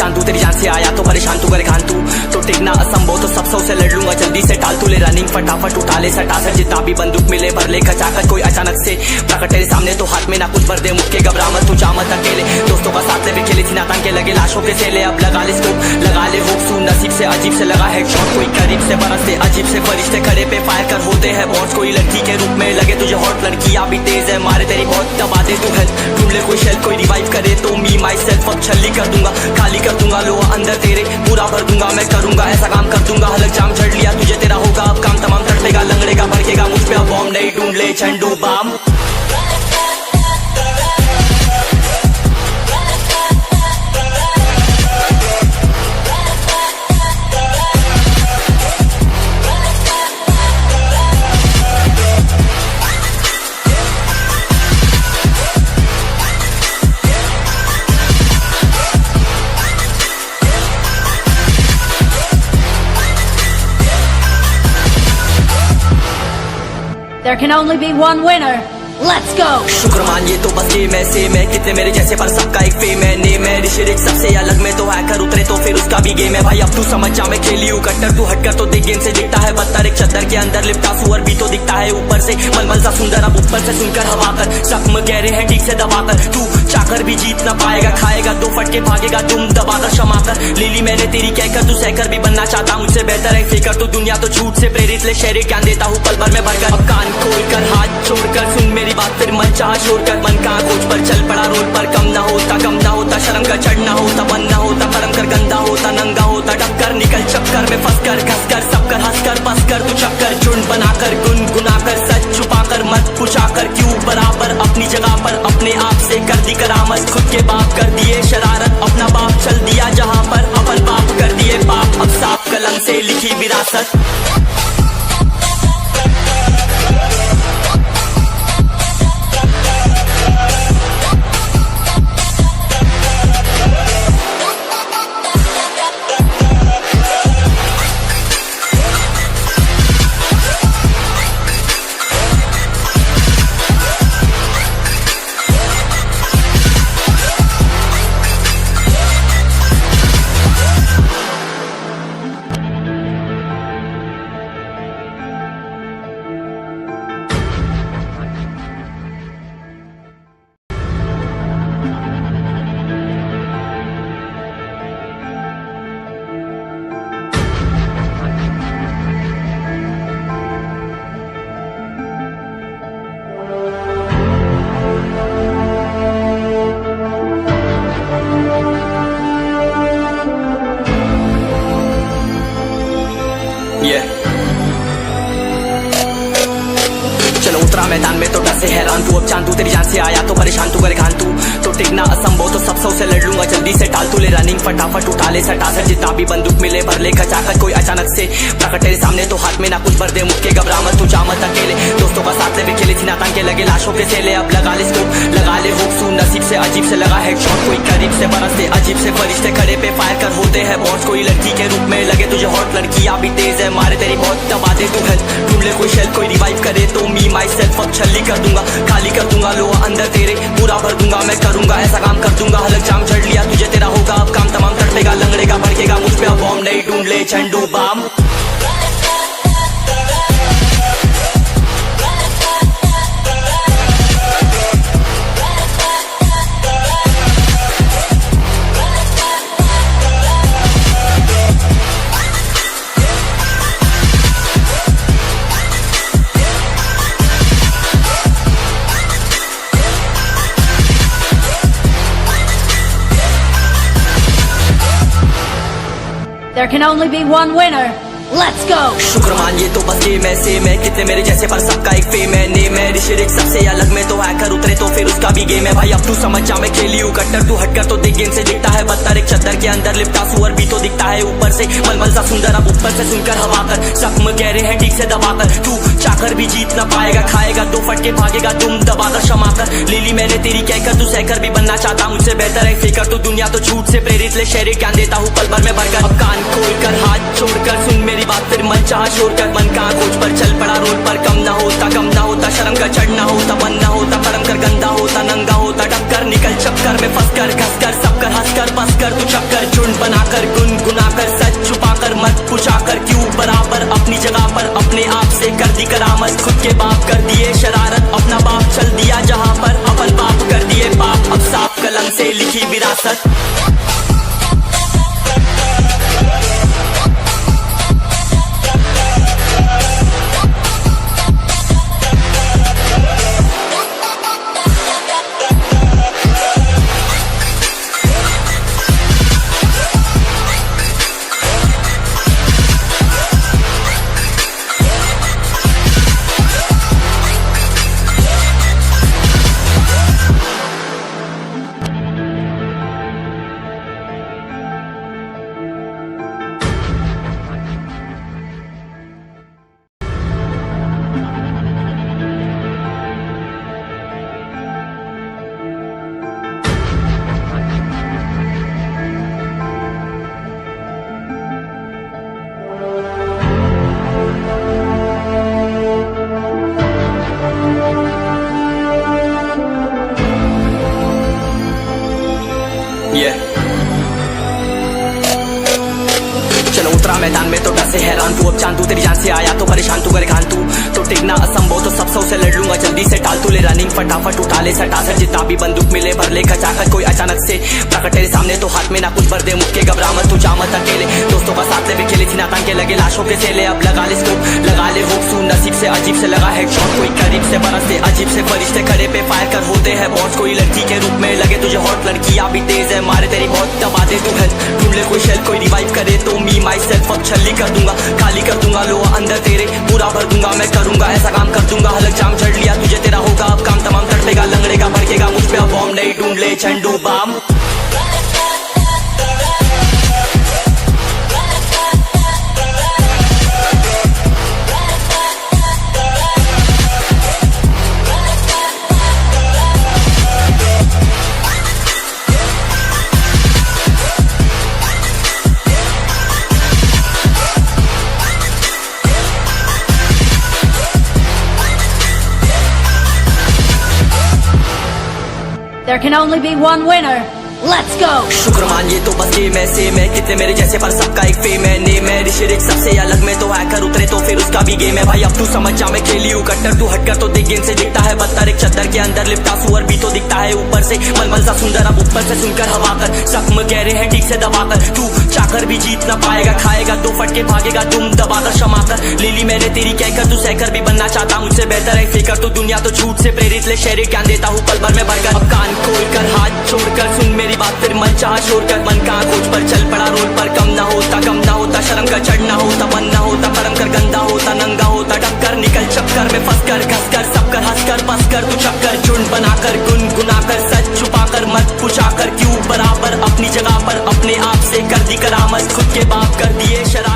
पहचान तू, तेरी जान से आया तो परेशान तू, करे खान तू तो टिकना असंभव, तो सब सौ से लड़ लूंगा जल्दी से टाल तू, ले रनिंग फटाफट उठा ले सटा सर, जितना भी बंदूक मिले भर ले खचाकर, कोई अचानक से प्रकट तेरे सामने तो हाथ में ना कुछ भर दे, मुक्के घबरा मत तू जा मत अकेले, दोस्तों का साथ ले भी खेले थी नातान के लगे लाशों के सेले, अब लगा ले स्कोप लगा ले होप सू, नसीब से अजीब से लगा हेडशॉट, कोई करीब से बरसते अजीब से फरिश्ते खड़े पे फायर कर होते हैं बॉस, कोई लड़की के रूप में लगे तुझे हॉट, लड़कियां भी तेज है मारे तेरी बहुत, दबा दे तू हेल्थ ढूंढ ले कोई शेल, कोई रिवाइव करे तो मी माई सेल्फ अब छल्ली कर दूंगा, खाली कर दूंगा लोहा अंदर तेरे पूरा भर दूंगा, मैं करूंगा ऐसा काम कर दूंगा, हलक जाम चढ़ लिया तुझे तेरा होगा अब काम तमाम, तड़पेगा लंगड़ेगा भड़केगा मुझ पे अब बॉम्ब नहीं, ढूंढ ले झंडू balm. There can only be one winner. Let's go! शुक्र मानिए तो बस गेम ऐसे मैं कितने मेरे जैसे पर सबका एक फेम है नेम है, ऋषिरिक सबसे अलग में तो हैकर उतरे तो फिर उसका भी गेम है भाई, अब तू समझ जा मैं खेली हूँ कट्टर, तू हटकर तो देख गेम से दिखता है बत्तर, एक चद्दर के अंदर लिपटा सुअर भी तो दिखता है ऊपर से मलमल सा सुंदर, अब ऊपर से सुनकर हवा कर जख्म गहरे हैं ठीक से दबाकर, तू चाकर भी जीत ना पाएगा, खाएगा दो फटके भागेगा तुम दबाकर क्षमा कर, ले ली मैंने तेरी कहकर तू सहकर भी बनना चाहता मुझसे बेहतर है फेकर, तो दुनिया तो झूठ से प्रेरित ले शहरी ज्ञान देता हूँ पल भर में भरकर, अब कान खोल कर हाथ छोड़कर सुन मेरी बात, फिर मन छोड़ कर मन का खोज पर चल पड़ा रोड पर, कम ना होता शर्म का चढ़ना होता, बन ना होता परम कर गंदा होता, नंगा होता डबकर निकल चक्कर में फंस कर घस कर सब कर हंस कर बस कर तू चक्कर झुंड बनाकर गुनगुनाकर सच छुपाकर मत पूछाकर क्यों बराबर अपनी जगह पर, अपने आप से कर दी करामत, खुद के बाप कर दिए शरारत, अपना बाप चल दिया जहाँ पर अपन बाप कर दिए पाप, अब साफ कलम से लिखी विरासत। चलो उतरा मैदान में तो डर से हैरान तू, अब चांद तू तेरी जान से आया तो परेशान तू, करे खान तू तो टिकना असंभव, तो सब सौ से लड़ लूंगा जल्दी से टाल तू, ले रनिंग फटाफट उठा ले सटा सर, जितना भी बंदूक मिले भर ले खचाकर, कोई अचानक से प्रकट तेरे सामने तो हाथ में ना कुछ भर दे, मुक्के घबरा मत तू जा मत अकेले, दोस्तों का साथ ले भी खेले थी नातान के लगे लाशों के सेले, अब लगा ले स्कोप लगा ले होप सू, नसीब से अजीब से लगा हेडशॉट, कोई करीब से बरसते अजीब से फरिश्ते खड़े पे फायर कर होते हैं बॉस, कोई लड़की के रूप में लगे तुझे हॉट, लड़कियां भी तेज है मारे तेरी बहुत, दबा दे तू हेल्थ ढूंढ ले कोई शेल, कोई रिवाइव करे तो मी माई सेल्फ अब छल्ली कर दूंगा, खाली कर दूंगा लोहा अंदर तेरे पूरा भर दूंगा, मैं करूंगा ऐसा काम कर दूंगा, हलक जाम चढ़ लिया तुझे तेरा होगा अब काम तमाम, तड़पेगा लंगड़ेगा भड़केगा मुझ पे अब बॉम्ब नहीं, ढूंढ ले झंडू balm. There can only be one winner. Let's go! शुक्र मानिए तो बस गेम ऐसे मैं कितने मेरे जैसे पर सबका एक फेम है नेम है, ऋषिरिक सबसे अलग में तो हैकर उतरे तो फिर उसका भी गेम है भाई, अब तू समझ जा मैं खेली हूँ कट्टर, तू हटकर तो देख गेम से दिखता है बत्तर, एक चद्दर के अंदर लिपटा सुअर भी तो दिखता है ऊपर से मलमल सा सुंदर, अब ऊपर से सुनकर हवा कर जख्म गहरे हैं ठीक से दबाकर, तू चाकर भी जीत ना पाएगा, खाएगा दो फटके भागेगा तुम दबाकर क्षमा कर, ले ली मैंने तेरी कहकर तू सहकर भी बनना चाहता मुझसे बेहतर है फेकर, तो दुनिया तो झूठ से प्रेरित ले शहरी ज्ञान देता हूँ पल भर में भरकर, अब कान खोल कर हाथ छोड़कर सुन मेरी बात, फिर मन छोड़ कर मन का खोज पर चल पड़ा रोड पर, कम ना होता शर्म का चढ़ना होता, बन ना होता परम कर गंदा होता, नंगा होता डबकर निकल चक्कर में फंस कर घस कर सब कर हंस कर बस कर तू चक्कर झुंड सियासत। चलो उतरा मैदान में तो डर से हैरान तू, अब चांद तू तेरी जान से आया तो परेशान तू, करे खान तू तो टिकना असंभव तो सब से लड़ लूंगा जल्दी से, टाल तू ले रनिंग फटाफट उठा ले सटा सर, जितना भी बंदूक मिले भर ले खचाखच, कोई अचानक से प्रकट तेरे सामने तो हाथ में ना कुछ भर दे, मुक्के घबरा मत तू, जा मत अकेले, दोस्तों का साथ ले भी खेले थी नातान के लगे लाशों के सेले, अब लगा ले स्कोप लगा ले हुक सू, नसीब से अजीब से लगा हेडशॉट, कोई करीब से बरसते अजीब से फरिश्ते खड़े पे फायर कर होते हैं बॉस, कोई लड़की के रूप में लगे तुझे हॉट, लड़कियां भी तेज है मारे तेरी बहुत दबा दे तू हेल्थ, ढूंढ ले कोई शेल कोई रिवाइव करे तो मी माई सेल्फ अब छल्ली कर दूंगा, खाली कर दूंगा लोहा अंदर तेरे पूरा भर दूंगा, मैं करूंगा ऐसा काम कर दूंगा, हलक जाम झड़ लिया तुझे तेरा होगा अब काम तमाम, तड़पेगा लंगड़ेगा भड़केगा मुझ पे अब बॉम्ब नहीं, ढूंढ ले झंडू balm. There can only be one winner. Let's go! शुक्र मानिए तो बस गेम ऐसे मैं कितने मेरे जैसे पर सबका एक फेम है, नेम है ऋषिरिक सबसे अलग में तो हैकर उतरे तो फिर उसका भी गेम है भाई, अब तू समझ जा मैं खेली हूँ कट्टर, तू हटकर तो देख गेम से दिखता है बदतर, एक चद्दर के अंदर लिपटा सुअर भी तो दिखता है ऊपर से मलमल सा सुंदर, अब ऊपर से सुनकर हवा कर जख्म गहरे हैं ठीक से दबाकर, तू चाकर भी जीत ना पाएगा, खाएगा दो फटके भागेगा तुम दबाकर क्षमा कर, ले ली मैंने तेरी कहकर तू सहकर भी बनना चाहता मुझसे बेहतर है फेकर, तू दुनिया तो झूठ से प्रेरित ले शहर ज्ञान देता हूँ पल भर में भरकर, अब कान खोल कर हाथ छोड़कर सुन मेरी बात फिर मन चाह छोड़ कर, मन कहाँ खोज पर चल पड़ा रोड पर, कम ना होता शर्म का चढ़ना होता, मन ना होता कर्म कर गंदा होता नंगा होता, टक्कर निकल चक्कर में फंस कर घस कर सब कर हंस कर बस कर तू चक्कर, झुंड बनाकर गुनगुना कर सच छुपा कर मत पूछा कर क्यों बराबर अपनी जगह पर, अपने आप से कर दी करामत खुद के बाप कर दिए शर्म